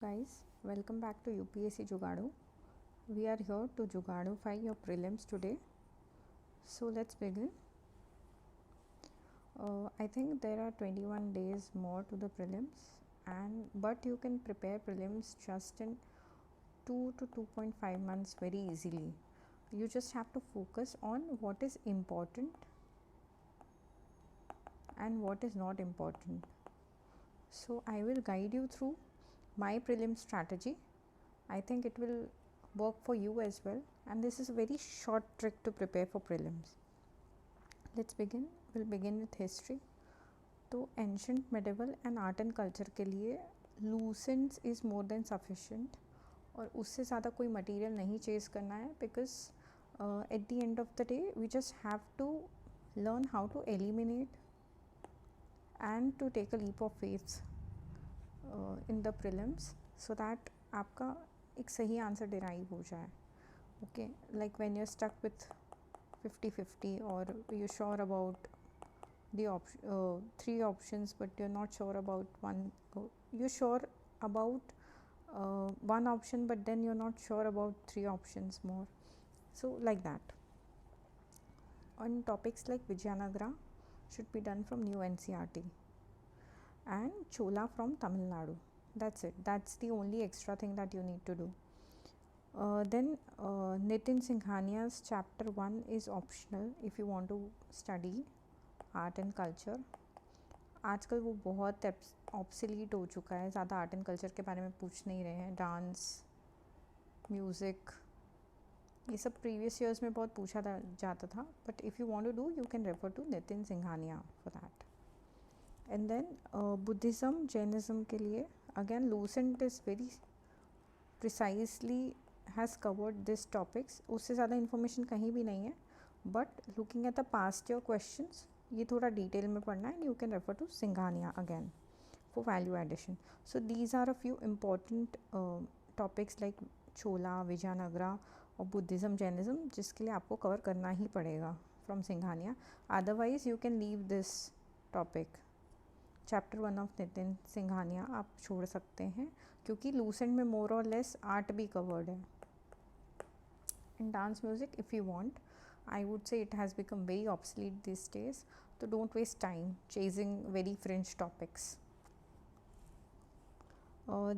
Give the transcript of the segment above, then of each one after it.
Guys, welcome back to UPSC Jugaadoo. We are here to Jugaadoo your prelims today. So let's begin. I think there are 21 days more to the prelims, but you can prepare prelims just in 2 to 2.5 months very easily. You just have to focus on what is important and what is not important. So I will guide you through my prelim strategy. I think it will work for you as well, and this is a very short trick to prepare for prelims. Let's begin. We'll begin with history. तो ancient medieval and art and culture के लिए Lucent's is more than sufficient, और उससे ज़्यादा कोई material नहीं chase करना है, because at the end of the day we just have to learn how to eliminate and to take a leap of faith in the prelims, so that आपका एक सही आंसर डिराइव हो जाए. Okay, like when you are stuck with 50-50 और you sure about the three options but you're not sure about one. You're sure about one option but then you're not sure about three options more, so like that. On topics like Vijayanagara should be done from new NCERT and Chola from Tamil Nadu. That's it. That's the only extra thing that you need to do. Then Nitin Singhania's chapter 1 is optional if you want to study art and culture. आजकल वो बहुत obsolete हो चुका है, ज़्यादा art and culture के बारे में पूछ नहीं रहे हैं. डांस, म्यूज़िक, ये सब प्रीवियस ईयर्स में बहुत पूछा जाता था, but if you want to do you can refer to Nitin Singhania for that. And then Buddhism Jainism के लिए again Lucent is very precisely has covered this topics. उससे ज़्यादा इन्फॉर्मेशन कहीं भी नहीं है, but looking at the past year questions ये थोड़ा डिटेल में पढ़ना है. And you can refer to Singhania again for value addition. So these are a few important topics like चोला, विजयनगरा और बुद्धिज़्म जैनिज़्म, जिसके लिए आपको कवर करना ही पड़ेगा from Singhania. Otherwise you can leave this topic. Chapter 1 of Nitin Singhania आप छोड़ सकते हैं, क्योंकि लूसेंट में मोर और लेस आर्ट भी कवर्ड है. इन dance music if you want, I would say it has become very obsolete these days, so don't waste time chasing very fringe topics.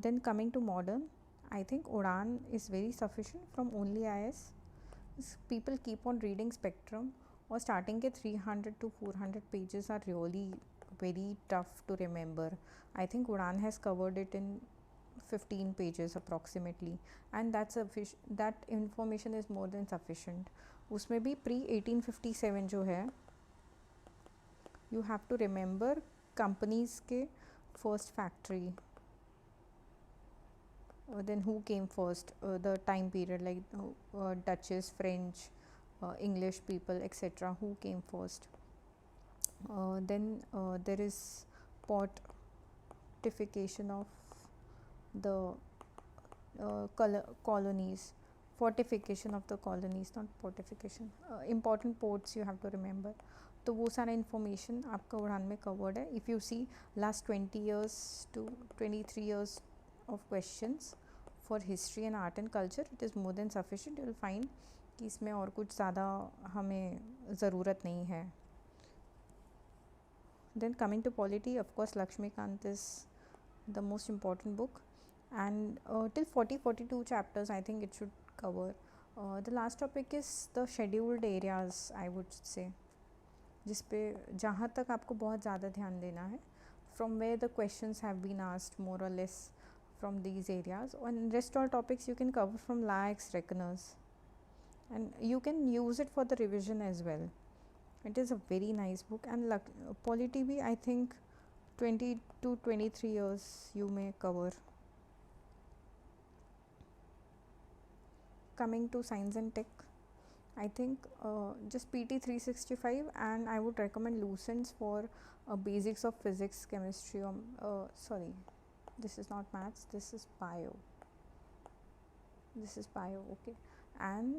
Then coming to modern, I think Udan is very sufficient from only IS. People keep on reading Spectrum, or starting ke 300 to 400 pages are really very tough to remember. I think Udan has covered it in 15 pages approximately, and that information is more than sufficient. उसमें भी pre 1857 जो है, you have to remember companies के first factory, then who came first, the time period like Dutches, French, English people etcetera, who came first. Then there is fortification of the colonies, fortification of the colonies, not fortification, important ports you have to remember. तो वो सारा information आपका उड़ान में covered है. if you see last 20 years to 23 years of questions for history and art and culture, it is more than sufficient. you will find कि इसमें और कुछ ज़्यादा हमें ज़रूरत नहीं है. then coming to polity, of course Lakshmikant is the most important book, and till 42 chapters I think it should cover. The last topic is the scheduled areas, I would say, जिस पे जहाँ तक आपको बहुत ज़्यादा ध्यान देना है, from where the questions have been asked more or less from these areas. and rest all topics you can cover from lakhs reckoners, and you can use it for the revision as well. It is a very nice book. and polity भी I think 20 to 23 years you may cover. Coming to science and tech, I think just PT 365, and I would recommend Lucents for basics of physics, chemistry, sorry, this is not maths, this is bio, okay. and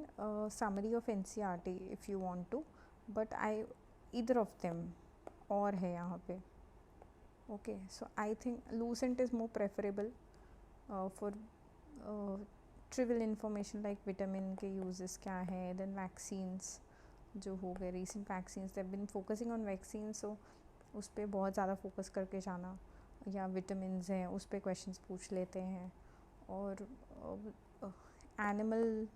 summary of NCERT if you want to, but either of them और है यहाँ पे. okay, so I think Lucent is more preferable for trivial information like vitamin के uses क्या है, then vaccines जो हो गए, recent vaccines they've been focusing on vaccines, so उस पर बहुत ज़्यादा फोकस करके जाना, या विटामिन्स हैं उस पर क्वेश्चंस पूछ लेते हैं, और animal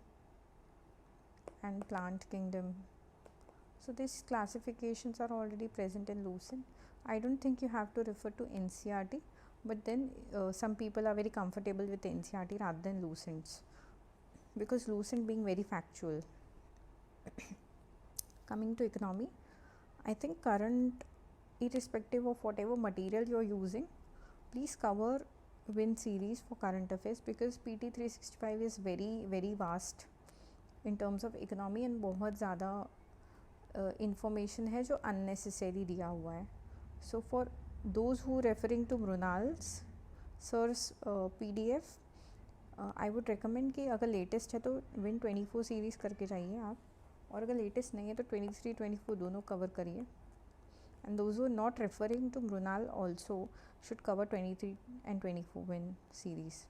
and plant kingdom. So these classifications are already present in Lucent. I don't think you have to refer to NCERT, but then some people are very comfortable with NCERT rather than Lucents, because Lucent being very factual. Coming to economy, I think current, irrespective of whatever material you're using, please cover Win series for current affairs, because PT 365 is very very vast in terms of economy, and बहुत ज़्यादा information है जो unnecessary दिया हुआ है. So for those who referring to Mrunal's sir's PDF, I would recommend कि अगर latest है तो Win 24 series करके जाइए आप, और अगर latest नहीं है तो 23, 24 दोनों cover करिए. And those who are not referring to Mrunal also should cover 23 and 24 Win series.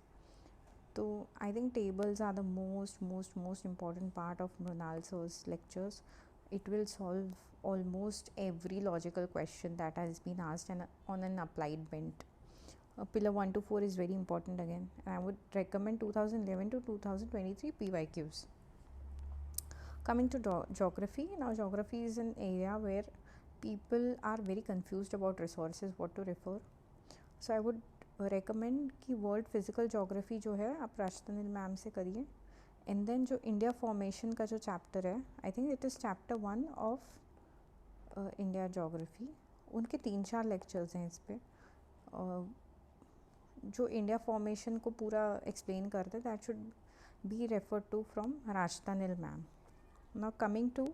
So I think tables are the most important part of Mrunal sir's lectures. It will solve almost every logical question that has been asked and on an applied bent. Pillar 1 to 4 is very important again, and I would recommend 2011 to 2023 PYQs. Coming to geography, now geography is an area where people are very confused about resources, what to refer. So I would recommend कि world physical geography जो है आप राजतनिल ma'am से करिए, and then जो India formation का जो chapter है, I think it is chapter 1 of India geography, उनके 3-4 लेक्चर्स हैं इस पर, जो इंडिया फॉर्मेशन को पूरा एक्सप्लेन करते, that should be refer to from राजतनिल ma'am. Now coming to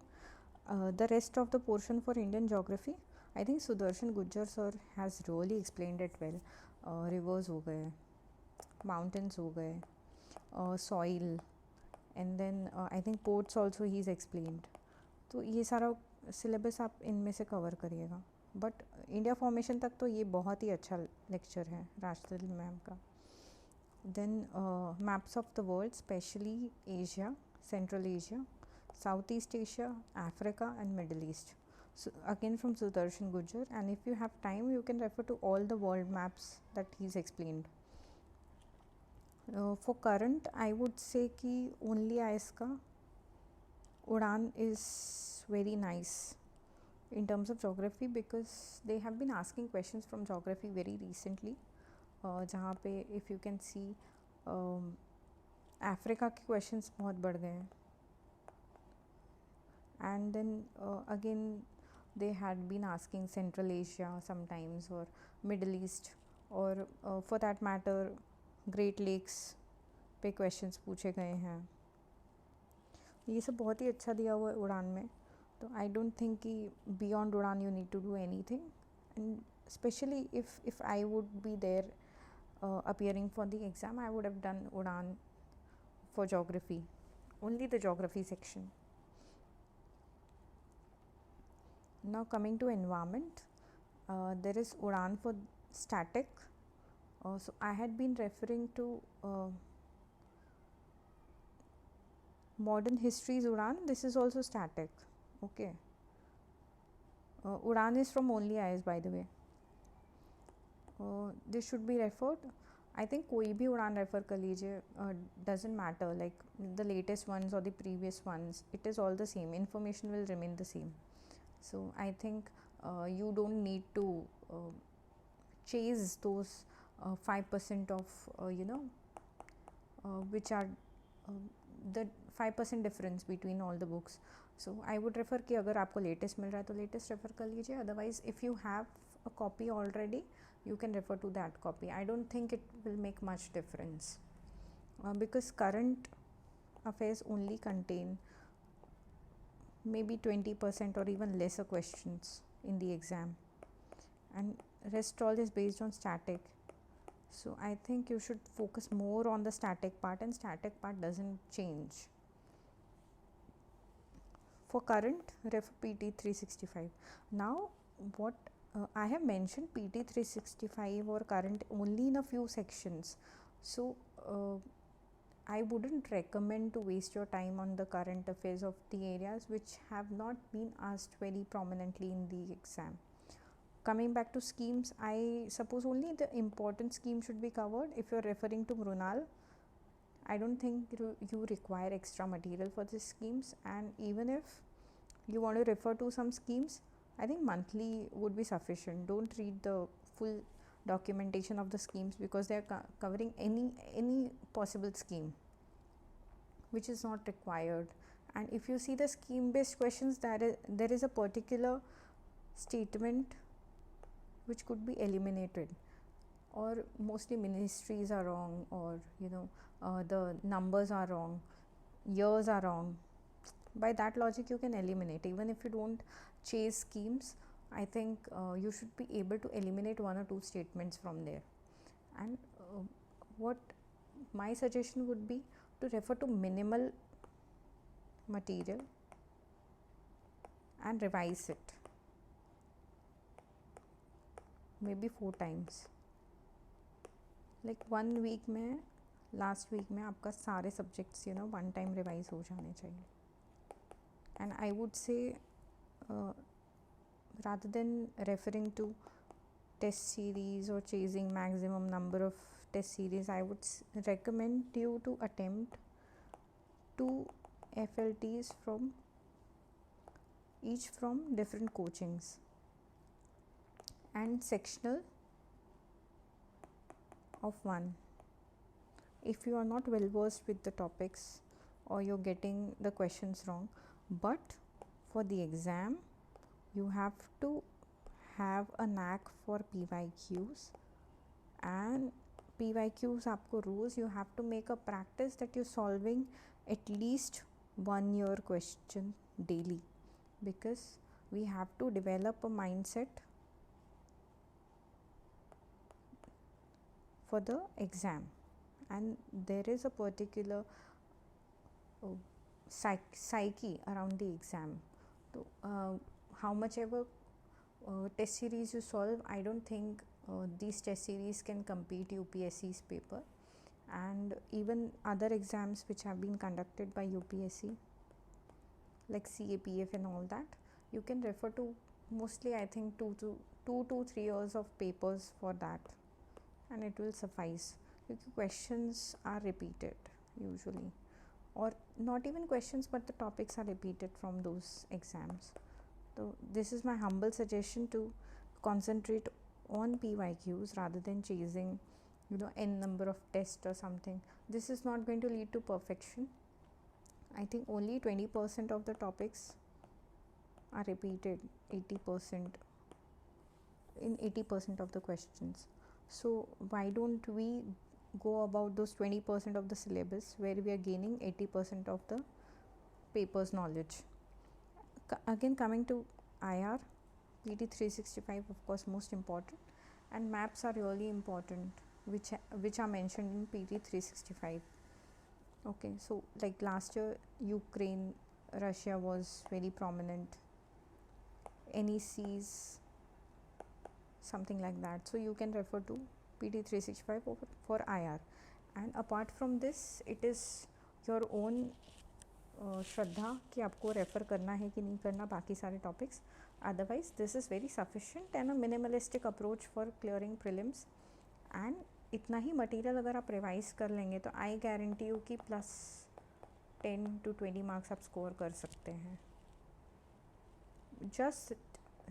the rest of the portion for Indian geography, I think Sudarshan Gujjar sir has really explained it well. Rivers हो गए, mountains हो गए, soil, and then I think ports also he's explained. तो ये सारा syllabus आप इनमें से cover करिएगा, but India formation तक तो ये बहुत ही अच्छा lecture है राजतल मैम का. Then maps of the world, especially Asia, Central Asia, Southeast Asia, Africa and Middle East. So again from Sudarshan Gujjar, and if you have time you can refer to all the world maps that he's explained. For current I would say कि only IS का Udan is very nice in terms of geography, because they have been asking questions from geography very recently, जहाँ पे if you can see Africa के questions बहुत बढ़ गए हैं. And then again they had been asking Central Asia sometimes, or Middle East, or for that matter Great Lakes पे questions पूछे गए हैं. ये सब बहुत ही अच्छा दिया हुआ है उड़ान में, तो I don't think कि beyond उड़ान you need to do anything. And especially if I would be there appearing for the exam, I would have done उड़ान for geography, only the geography section. Now coming to environment, there is Udan for static. So I had been referring to modern history's Udan. This is also static. Okay. Udan is from only IS, by the way. This should be referred. I think कोई भी उड़ान refer कर लीजिए, doesn't matter, like the latest ones or the previous ones, it is all the same, information will remain the same. So I think you don't need to chase those 5% of which are the 5% difference between all the books. So I would refer कि अगर आपको latest मिल रहा है तो latest refer कर लीजिए, otherwise if you have a copy already you can refer to that copy. I don't think it will make much difference, because current affairs only contain maybe 20% or even lesser questions in the exam, and rest all is based on static. So I think you should focus more on the static part, and static part doesn't change. For current, refer PT 365. Now what I have mentioned PT 365 or current only in a few sections, So I wouldn't recommend to waste your time on the current affairs of the areas which have not been asked very prominently in the exam. Coming back to schemes, I suppose only the important scheme should be covered. If you're referring to Mrunal, I don't think you require extra material for these schemes, and even if you want to refer to some schemes, I think monthly would be sufficient. Don't read the full documentation of the schemes because they are covering any possible scheme which is not required. And if you see the scheme based questions, there is a particular statement which could be eliminated, or mostly ministries are wrong, or the numbers are wrong, years are wrong. By that logic you can eliminate. Even if you don't chase schemes, I think you should be able to eliminate one or two statements from there. And what my suggestion would be to refer to minimal material and revise it maybe 4 times. Like 1 week में, last week में आपका सारे subjects one time revise हो जाने चाहिए. And I would say rather than referring to test series or chasing maximum number of test series, I would recommend you to attempt 2 FLTs each from different coachings, and sectional of 1. If you are not well versed with the topics or you're getting the questions wrong, but for the exam you have to have a knack for PYQs, and PYQs आपको रोज you have to make a practice that you're solving at least 1 year question daily, because we have to develop a mindset for the exam, and there is a particular psyche around the exam. So how much ever test series you solve, I don't think these test series can compete UPSC's paper, and even other exams which have been conducted by UPSC like CAPF and all that, you can refer to mostly I think 2 to 3 years of papers for that, and it will suffice. Because questions are repeated usually, or not even questions but the topics are repeated from those exams. So this is my humble suggestion, to concentrate on PYQs rather than chasing n number of tests or something. This is not going to lead to perfection. I think only 20% of the topics are repeated 80% in 80% of the questions. So why don't we go about those 20% of the syllabus where we are gaining 80% of the paper's knowledge. Again, coming to IR, PT 365 of course most important, and maps are really important, which are mentioned in PT 365. Okay, so like last year Ukraine, Russia was very prominent, NECs, something like that. So you can refer to PT 365 for IR. And apart from this, it is your own श्रद्धा कि आपको refer करना है कि नहीं करना बाकी सारे topics. Otherwise this is very sufficient and a minimalistic approach for clearing prelims. And इतना ही मटेरियल अगर आप रिवाइज कर लेंगे तो आई गारंटी यू कि +10 to 20 मार्क्स आप स्कोर कर सकते हैं. Just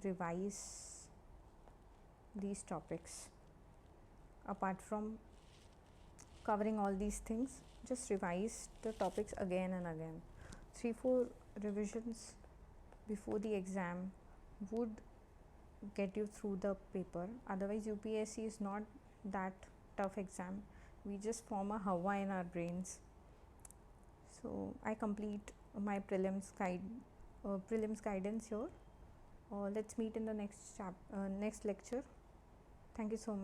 revise these topics. Apart from covering all these things, just revise the topics again and again. 3-4 revisions before the exam would get you through the paper. Otherwise UPSC is not that tough exam. We just form a hawa in our brains. So I complete my prelims guidance here. Let's meet in the next lecture. Thank you so much.